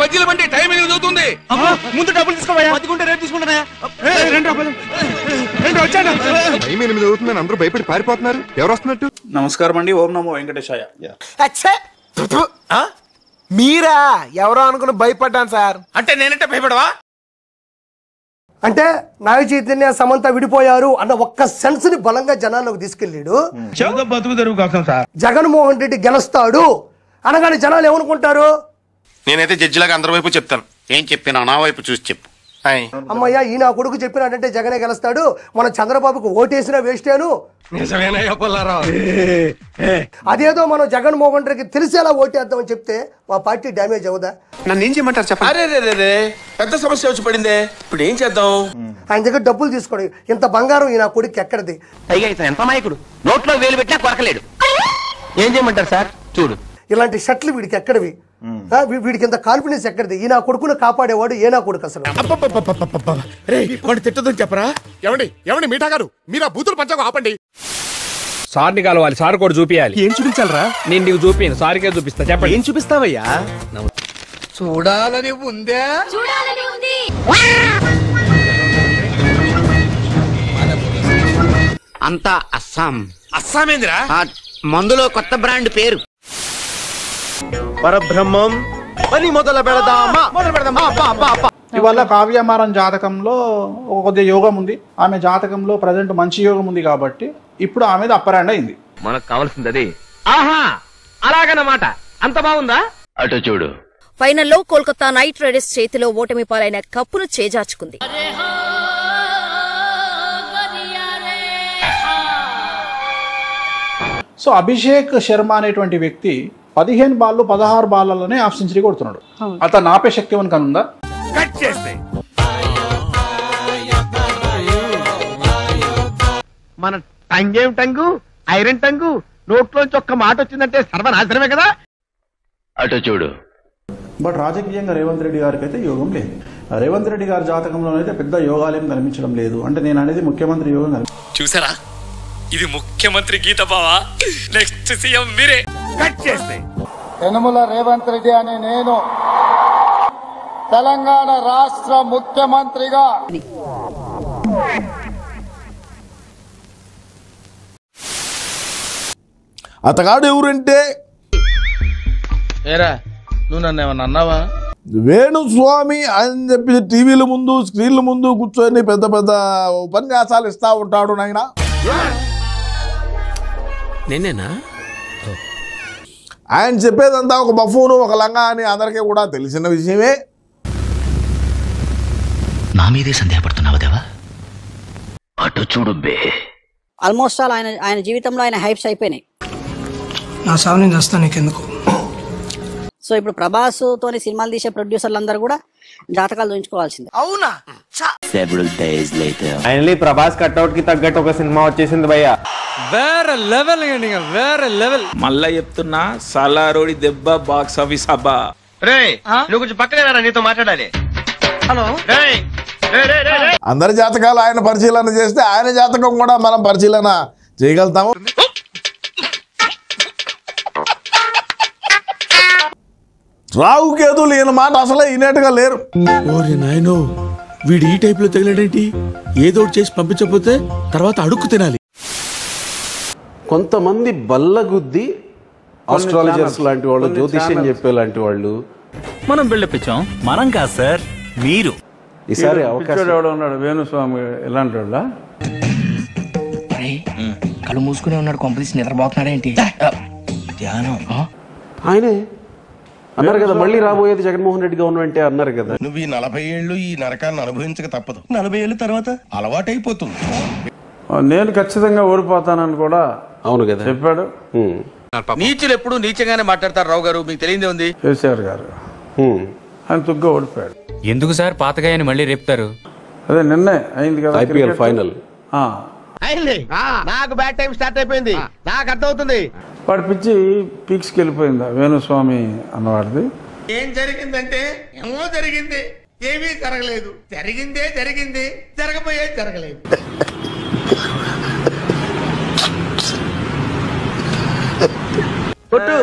బజ్జీల బండి టైం ఎందుకు అవుతుంది? ముందు డబ్బులు తీసుకోవా? 10 గుంటే రేపు తీసుకుంటానా? టైం 8 అవుతుందని అందరూ భయపడి పారిపోతున్నారు. ఎవరు వస్తున్నట్టు? నమస్కారం అండి. ఓం నమో వెంకటేశాయ. మీరా? ఎవరో అనుకుని భయపడ్డాను సార్. అంటే నేనంటే భయపడవా? అంటే నాగ చైతన్య సమంత విడిపోయారు అన్న ఒక్క సెన్స్ ని బలంగా జనాల్లోకి తీసుకెళ్ళాడు. బతుకు తెరువు కోసం సార్. జగన్మోహన్ రెడ్డి గెలుస్తాడు అనగానే జనాలు ఏమనుకుంటారు? నేనైతే జడ్జిలాగా అందరి వైపు చెప్తాను. ఏం చెప్పినా నా వైపు చూసి చెప్పు. అమ్మయ్య ఈ నా కొడుకు చెప్పినాడంటే జగనే గెలుస్తాడు, మనం చంద్రబాబుకు ఓటేసినా వేస్టేను. అదేదో మనం జగన్మోహన్ రెడ్డికి తెలిసేలా ఓటేద్దామని చెప్తే మా పార్టీ డ్యామేజ్ అవుదా? నన్ను ఏం చేయమంటారు చెప్పండి. అరే పెద్ద సమస్య వచ్చి పడిందే, ఇప్పుడు ఏం చేద్దాం? ఆయన దగ్గర డబ్బులు తీసుకోండి. ఇంత బంగారం ఈ నా కొడుకు ఎక్కడిది? పైగా ఇతను ఎంత మాయకుడు, నోట్లో వేలు పెట్టినా కొరకలేడు. ఏం చేయమంటారు సార్? చూడు, ఇలాంటి షర్ట్లు వీడికి ఎక్కడివి? వీడికి ఇంత కాన్ఫిడెన్స్ ఎక్కడిది? ఈ నా కొడుకును కాపాడేవాడు ఏ నా కొడుకు అసలు? తిట్టదని చెప్పరా? ఎవండి మీఠా గారు, మీరు ఆ బూతులు పంచకు ఆపండి. సార్ని కలవాలి, సార్ కూడా చూపియాలి. ఏం చూపించాలరా? నేను నీకు చూపిను, సార్కే చూపిస్తా. చెప్పండి. ఏం చూపిస్తావయ్యా? చూడాలని ఉందే. అంతా అస్సాం. అస్సామేందిరా? మందులో కొత్త బ్రాండ్ పేరు పరబ్రహ్మం పని మొదలు పెడదామా? ఇవాళ కావ్యమారం జాతకంలో కొద్దిగా యోగం ఉంది. ఆమె జాతకంలో ప్రజెంట్ మంచి యోగం ఉంది కాబట్టి ఇప్పుడు ఆమెది అప్పరాండ్ అయింది. మనకు కావాల్సింది అది. ఆహా, అలాగనమాట. అంత బాగుందా? అటు చూడు. ఫైనల్లో కోల్కతా నైట్ రైడర్స్ చేతిలో ఓటమి పాలైన కప్పును చేజార్చుకుంది. సో అభిషేక్ శర్మ అనేటువంటి వ్యక్తి 15 బాళ్ళు 16 బాళ్ళలోనే హాఫ్ సెంచరీ కొడుతున్నాడు. అతను ఆపే శక్తి ఏమని కనుందా? కట్ చేస్తే మన టంగేం టంగు, ఐరన్ టంగు, నోట్లోంచి ఒక్క మాట వచ్చిందంటే సర్వనాశనమే కదా. అటు చూడు. బట్ రాజకీయంగా రేవంత్ రెడ్డి గారికి అయితే యోగం లేదు. రేవంత్ రెడ్డి గారి జాతకంలోనైతే పెద్ద యోగాలేం కనిపించడం లేదు. అంటే నేను అనేది ముఖ్యమంత్రి యోగం చూసారా? ఇది ముఖ్యమంత్రి గీత బావా, నెక్స్ట్ సీఎం మీరే. కట్ చేస్తే యనమల రేవంత్ రెడ్డి అనే నేను తెలంగాణ రాష్ట్ర ముఖ్యమంత్రిగా అతగాడు ఎవరంటే ఏరా, నువ్వు నన్ను ఏమన్నా అన్నావా? వేణుస్వామి అని చెప్పి టీవీల ముందు స్క్రీన్ల ముందు కూర్చొని పెద్ద పెద్ద ఉపన్యాసాలు ఇస్తా ఉంటాడు. నాయన నేనేనా? ఆయన చెప్పేదంతా ఒక బఫూను, ఒక లంగా అని అందరికీ కూడా తెలిసిన విషయమే. నా మీదే సందేహపడుతున్నావా దేవా? అటు చూడు బే. ఆల్మోస్ట్ ఆల్ ఆయన జీవితంలో ఆయన హైప్స్ అయిపోయినాయి. నా సావు నేను వస్తాను నీకెందుకు? సో ఇప్పుడు ప్రభాస్ తోని సినిమాలు తీసే ప్రొడ్యూసర్లు అందరూ కూడా జాతకాలు చూయించుకోవాల్సిందే. అవునా? ఫైనలీ ప్రభాస్ కట్అవుట్ కి తగ్గట్టు ఒక సినిమా వచ్చేసింది భయ్యా. వేరే లెవెల్, వేరే లెవెల్. మళ్ళా చెప్తున్నా, సలారోడి దెబ్బ బాక్స్ ఆఫీస్ హబ్బా. నువ్వు కొంచెం పక్కన నీతో మాట్లాడాలి. హలో, అందరి జాతకాలు ఆయన పరిశీలన చేస్తే ఆయన జాతకం కూడా మనం పరిశీలన చేయగలుగుతాము. రావు కేతులు ఈయన మాట అసలే ఈనేట్టుగా లేరు. ఓరే నాయనో, వీడు ఈ టైప్ లో తగిలాడేంటి? ఏదో చేసి పంపించకపోతే తర్వాత అడుక్కు తినాలి. కొంతమంది బల్లగుద్ది ఆస్ట్రాలజర్స్ లాంటి వాళ్ళు, జ్యోతిష్యం చెప్పే లాంటి వాళ్ళు మనం బిల్డప్ ఇచ్చాం. మనం కాదు సార్, మీరు. ఈసారి అవకాశం ఉన్నాడు వేణుస్వామి ఎలాంటి వాళ్ళ? కళ్ళు మూసుకునే ఉన్నాడు, కొంపదీసి నిద్రపోతున్నాడేంటి? ధ్యానం. ఆయనే అన్నారు కదా, మళ్ళీ రాబోయేది జగన్మోహన్ రెడ్డి గవర్నమెంట్ అన్నారు కదా. నువ్వు ఈ 40 ఏళ్ళు ఈ నరకాన్ని అనుభవించక తప్పదు. 40 ఏళ్ళ తర్వాత అలవాటైపోతుంది. నేను ఖచ్చితంగా ఓడిపోతానని కూడా అవును కదా చెప్పాడు. నీచులు ఎప్పుడు నీచంగానే మాట్లాడతారు రావు గారు, మీకు తెలియదే ఉంది. కేసీఆర్ గారు ఆయన తుగ్గా ఓడిపోయాడు. ఎందుకు సార్ పాతగాయని మళ్ళీ రేపుతారు? అదే నిన్నే అయింది కదా ఐపీఎల్ ఫైనల్. నాకు బ్యాడ్ టైం స్టార్ట్ అయిపోయింది, నాకు అర్థమవుతుంది. వాడి పిచ్చి పీక్స్కి వెళ్ళిపోయిందా వేణుస్వామి అన్నవాడిది. ఏం జరిగిందంటే ఏమో జరిగింది, ఏమీ జరగలేదు. జరిగిందే జరిగింది, జరగబోయేది జరగలేదు. కొట్టు.